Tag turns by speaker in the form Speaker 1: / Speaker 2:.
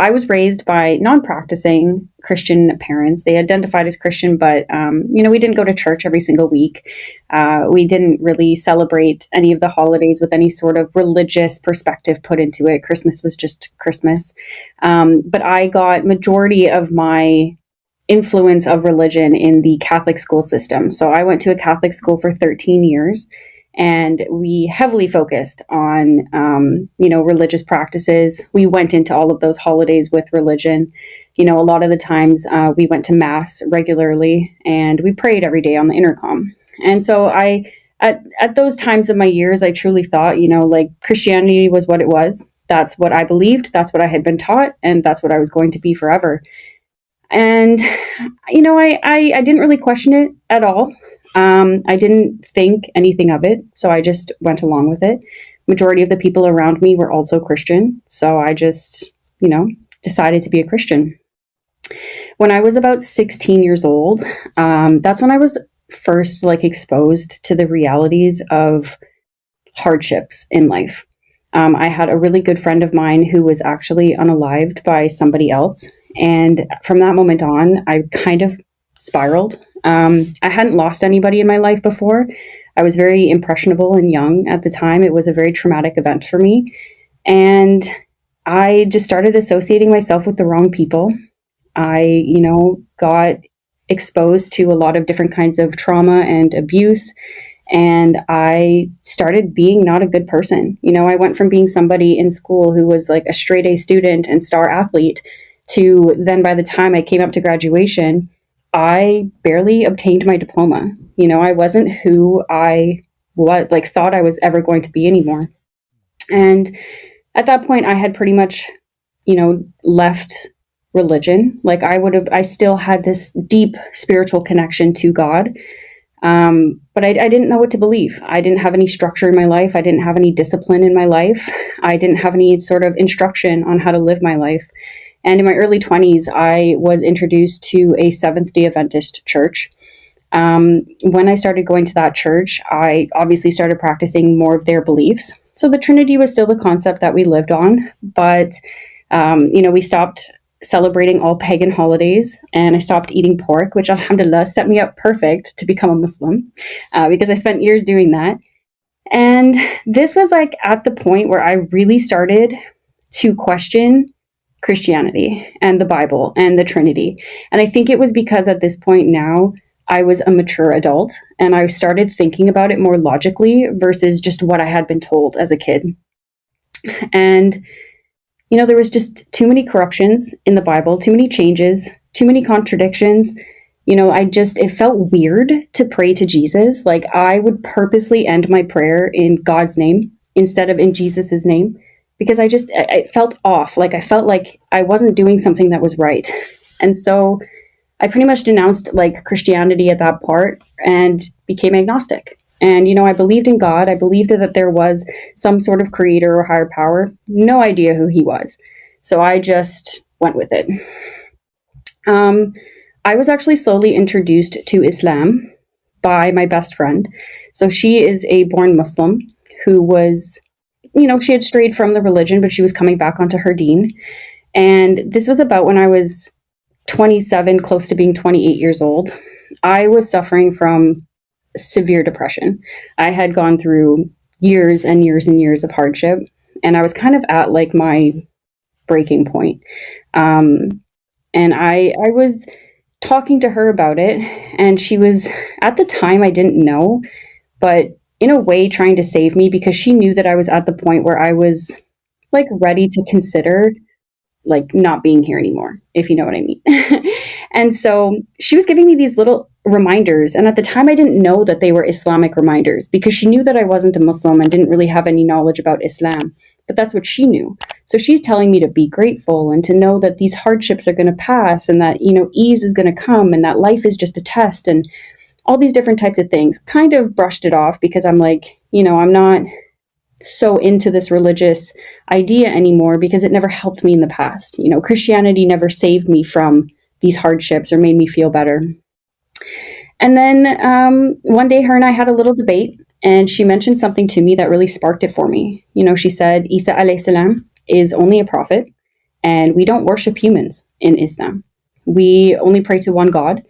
Speaker 1: I was raised by non-practicing Christian parents. They identified as Christian, but, we didn't go to church every single week. We didn't really celebrate any of the holidays with any sort of religious perspective put into it. Christmas was just Christmas. But I got majority of my influence of religion in the Catholic school system. So I went to a Catholic school for 13 years. And we heavily focused on, religious practices. We went into all of those holidays with religion. A lot of the times we went to mass regularly and we prayed every day on the intercom. And so at those times of my years, I truly thought, Christianity was what it was. That's what I believed. That's what I had been taught. And that's what I was going to be forever. And, I didn't really question it at all. I didn't think anything of it, so I just went along with it. Majority of the people around me were also Christian, so I just, decided to be a Christian. When I was about 16 years old, that's when I was first exposed to the realities of hardships in life. I had a really good friend of mine who was actually unalived by somebody else, and from that moment on, I kind of spiraled. I hadn't lost anybody in my life before. I was very impressionable and young at the time. It was a very traumatic event for me. And I just started associating myself with the wrong people. I, got exposed to a lot of different kinds of trauma and abuse. And I started being not a good person. I went from being somebody in school who was like a straight A student and star athlete to then by the time I came up to graduation, I barely obtained my diploma. I wasn't who I thought I was ever going to be anymore. And at that point, I had pretty much, left religion. I still had this deep spiritual connection to God. But I didn't know what to believe. I didn't have any structure in my life. I didn't have any discipline in my life. I didn't have any sort of instruction on how to live my life. And in my early 20s, I was introduced to a Seventh-day Adventist church. When I started going to that church, I obviously started practicing more of their beliefs. So the Trinity was still the concept that we lived on, but, we stopped celebrating all pagan holidays and I stopped eating pork, which alhamdulillah set me up perfect to become a Muslim because I spent years doing that. And this was at the point where I really started to question Christianity and the Bible and the Trinity. And I think it was because at this point now I was a mature adult and I started thinking about it more logically versus just what I had been told as a kid. And, there was just too many corruptions in the Bible, too many changes, too many contradictions. It felt weird to pray to Jesus. I would purposely end my prayer in God's name instead of in Jesus's name. Because it felt off. I felt like I wasn't doing something that was right. And so I pretty much denounced Christianity at that part and became agnostic. And, I believed in God. I believed that there was some sort of creator or higher power. No idea who he was. So I just went with it. I was actually slowly introduced to Islam by my best friend. So she is a born Muslim who was, she had strayed from the religion, but she was coming back onto her deen. And this was about when I was 27, close to being 28 years old. I was suffering from severe depression. I had gone through years and years and years of hardship, and I was kind of at my breaking point. And I was talking to her about it, and she was, at the time, I didn't know, but in a way trying to save me because she knew that I was at the point where I was ready to consider not being here anymore, if you know what I mean. And so she was giving me these little reminders. And at the time I didn't know that they were Islamic reminders because she knew that I wasn't a Muslim and didn't really have any knowledge about Islam, but that's what she knew. So she's telling me to be grateful and to know that these hardships are going to pass and that, ease is going to come and that life is just a test and all these different types of things. Kind of brushed it off because I'm I'm not so into this religious idea anymore because it never helped me in the past. Christianity never saved me from these hardships or made me feel better. And then one day her and I had a little debate and she mentioned something to me that really sparked it for me. She said Isa alayhi salam is only a prophet And we don't worship humans in Islam. We only pray to one God.